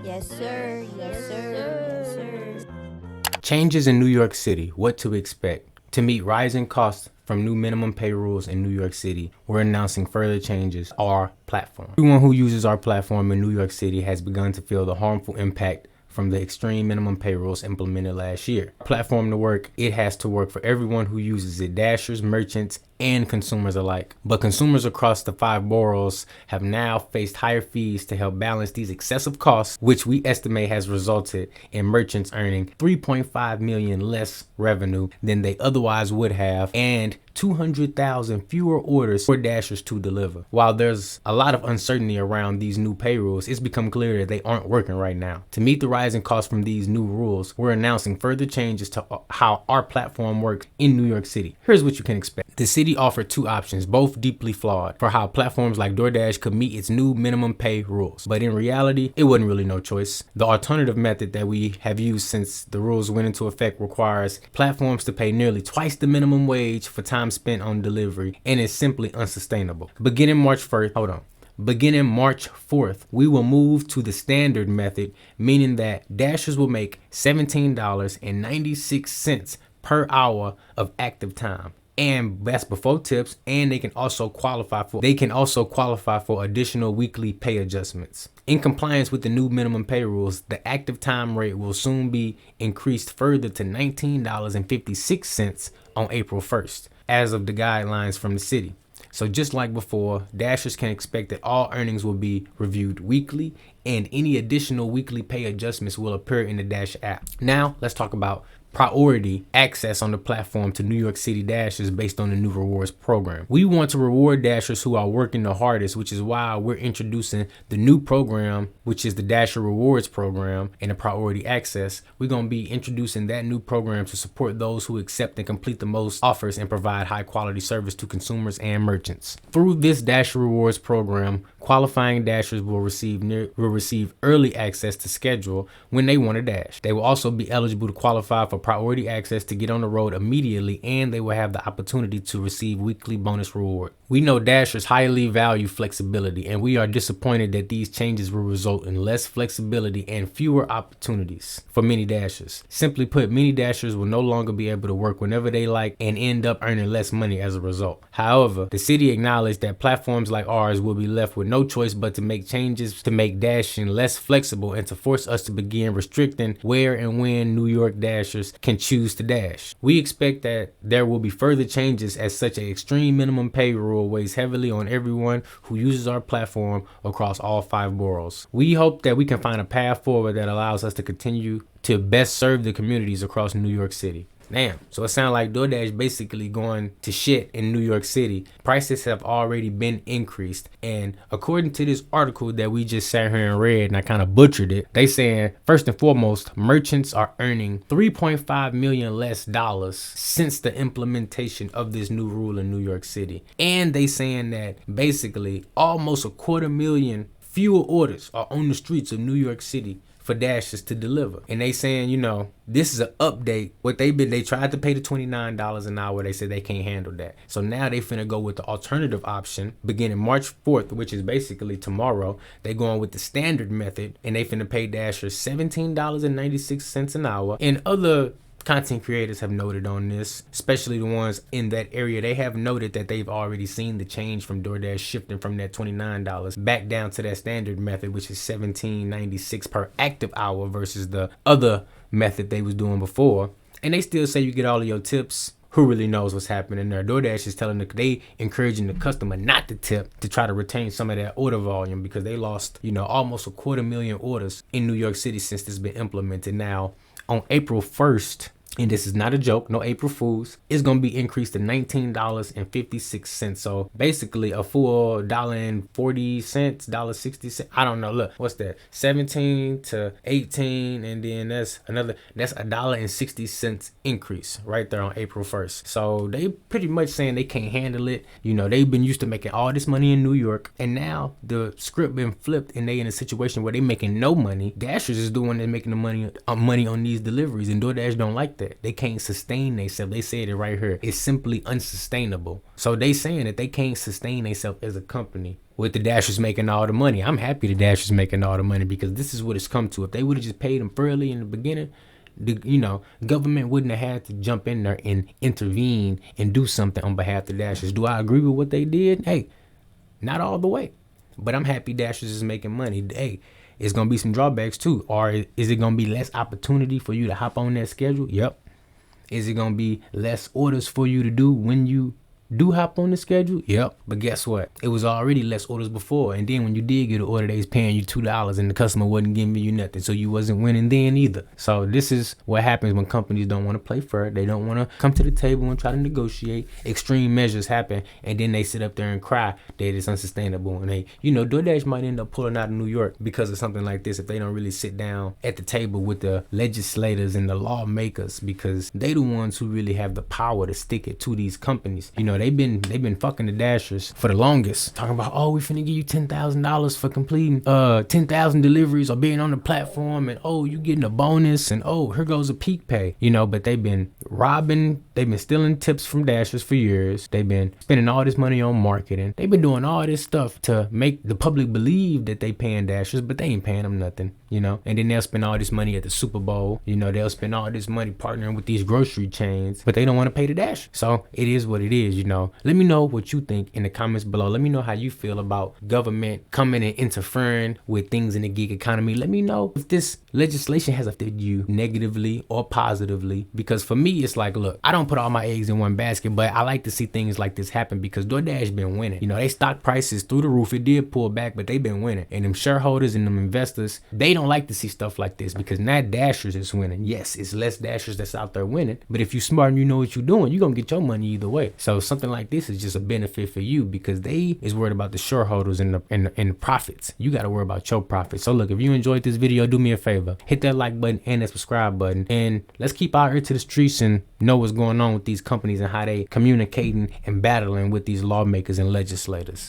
Yes, sir. Yes, sir. Yes, sir. Changes in New York City. What to expect. To meet rising costs from new minimum pay rules in New York City, we're announcing further changes to our platform. Everyone who uses our platform in New York City has begun to feel the harmful impact from the extreme minimum pay rules implemented last year. Platform to work, it has to work for everyone who uses it, dashers, merchants, and consumers alike. But consumers across the 5 boroughs have now faced higher fees to help balance these excessive costs, which we estimate has resulted in merchants earning 3.5 million less revenue than they otherwise would have, and 200,000 fewer orders for dashers to deliver. While there's a lot of uncertainty around these new pay rules, it's become clear that they aren't working right now. To meet the rising costs from these new rules, we're announcing further changes to how our platform works in New York City. Here's what you can expect. The city offered 2 options, both deeply flawed, for how platforms like Doordash could meet its new minimum pay rules. But in reality, it wasn't really no choice. The alternative method that we have used since the rules went into effect requires platforms to pay nearly twice the minimum wage for time spent on delivery, and is simply unsustainable. Beginning March 4th, we will move to the standard method, meaning that dashers will make $17.96 per hour of active time. And that's before tips, and they can also qualify for additional weekly pay adjustments. In compliance with the new minimum pay rules, the active time rate will soon be increased further to $19.56 on April 1st, as of the guidelines from the city. So just like before, dashers can expect that all earnings will be reviewed weekly, and any additional weekly pay adjustments will appear in the Dash app. Now, let's talk about priority access on the platform to New York City dashers based on the new rewards program. We want to reward dashers who are working the hardest, which is why we're introducing the new program, which is the Dasher Rewards program and the priority access. We're going to be introducing that new program to support those who accept and complete the most offers and provide high quality service to consumers and merchants. Through this Dasher Rewards program, qualifying dashers will receive early access to schedule when they want to dash. They will also be eligible to qualify for priority access to get on the road immediately, and they will have the opportunity to receive weekly bonus reward. We know dashers highly value flexibility, and we are disappointed that these changes will result in less flexibility and fewer opportunities for many dashers. Simply put, many dashers will no longer be able to work whenever they like and end up earning less money as a result. However, the city acknowledged that platforms like ours will be left with no choice but to make changes to make dashing less flexible and to force us to begin restricting where and when New York dashers can choose to dash. We expect that there will be further changes, as such an extreme minimum pay rule weighs heavily on everyone who uses our platform across all 5 boroughs. We hope that we can find a path forward that allows us to continue to best serve the communities across New York City. Damn. So it sounds like Doordash basically going to shit in New York City. Prices have already been increased. And according to this article that we just sat here and read, and I kind of butchered it, they saying, first and foremost, merchants are earning $3.5 million less dollars since the implementation of this new rule in New York City. And they saying that basically almost 250,000 fewer orders are on the streets of New York City for dashers to deliver. And they saying, this is an update. They tried to pay the $29 an hour. They said they can't handle that. So now they finna go with the alternative option beginning March 4th, which is basically tomorrow. They going with the standard method, and they finna pay dashers $17.96 an hour. And other content creators have noted on this, especially the ones in that area. They have noted that they've already seen the change from Doordash shifting from that $29 back down to that standard method, which is $17.96 per active hour versus the other method they was doing before. And they still say you get all of your tips. Who really knows what's happening there? Doordash is they encouraging the customer not to tip to try to retain some of that order volume, because they lost, almost 250,000 orders in New York City since this has been implemented. Now, on April 1st, and this is not a joke, no April Fools, it's going to be increased to $19.56. So basically a full $1.40, $1.60. I don't know. Look, what's that? 17 to 18. And then that's $1.60 increase right there on April 1st. So they pretty much saying they can't handle it. They've been used to making all this money in New York, and now the script been flipped and they in a situation where they making no money. Dashers is doing and making the money on these deliveries, and DoorDash don't like that. that. They can't sustain themselves. They said it right here. It's simply unsustainable. So they saying that they can't sustain themselves as a company with the Dashers making all the money. I'm happy the Dashers making all the money because this is what it's come to. If they would have just paid them fairly in the beginning, the government wouldn't have had to jump in there and intervene and do something on behalf of the Dashers. Do I agree with what they did? Hey, not all the way. But I'm happy Dashers is making money. Hey, it's going to be some drawbacks too. Or is it going to be less opportunity for you to hop on that schedule? Yep. Is it going to be less orders for you to do when you do hop on the schedule? Yep. But guess what? It was already less orders before. And then when you did get an order, they was paying you $2 and the customer wasn't giving you nothing. So you wasn't winning then either. So this is what happens when companies don't want to play fair. They don't want to come to the table and try to negotiate. Extreme measures happen. And then they sit up there and cry that it's unsustainable. And they, Doordash might end up pulling out of New York because of something like this if they don't really sit down at the table with the legislators and the lawmakers, because they the ones who really have the power to stick it to these companies. They've been fucking the Dashers for the longest, talking about, oh, we finna give you $10,000 for completing 10,000 deliveries or being on the platform, and oh, you getting a bonus, and oh, here goes a peak pay. But they've been stealing tips from Dashers for years. They've been spending all this money on marketing. They've been doing all this stuff to make the public believe that they paying Dashers, but they ain't paying them nothing. And then they'll spend all this money at the Super Bowl. They'll spend all this money partnering with these grocery chains, but they don't want to pay the Dashers. So it is what it is. Let me know what you think in the comments below. Let me know how you feel about government coming and interfering with things in the gig economy. Let me know if this legislation has affected you negatively or positively, because for me, it's like, look, I don't put all my eggs in one basket, but I like to see things like this happen because DoorDash been winning. They stock prices through the roof. It did pull back, but they've been winning. And them shareholders and them investors, they don't like to see stuff like this because now Dashers is winning. Yes, it's less Dashers that's out there winning, but if you smart and you know what you're doing, you're gonna get your money either way. So something like this is just a benefit for you because they is worried about the shareholders and the profits. You got to worry about your profits. So look, if you enjoyed this video, do me a favor, hit that like button and that subscribe button, and let's keep our ear to the streets and know what's going on with these companies and how they communicating and battling with these lawmakers and legislators.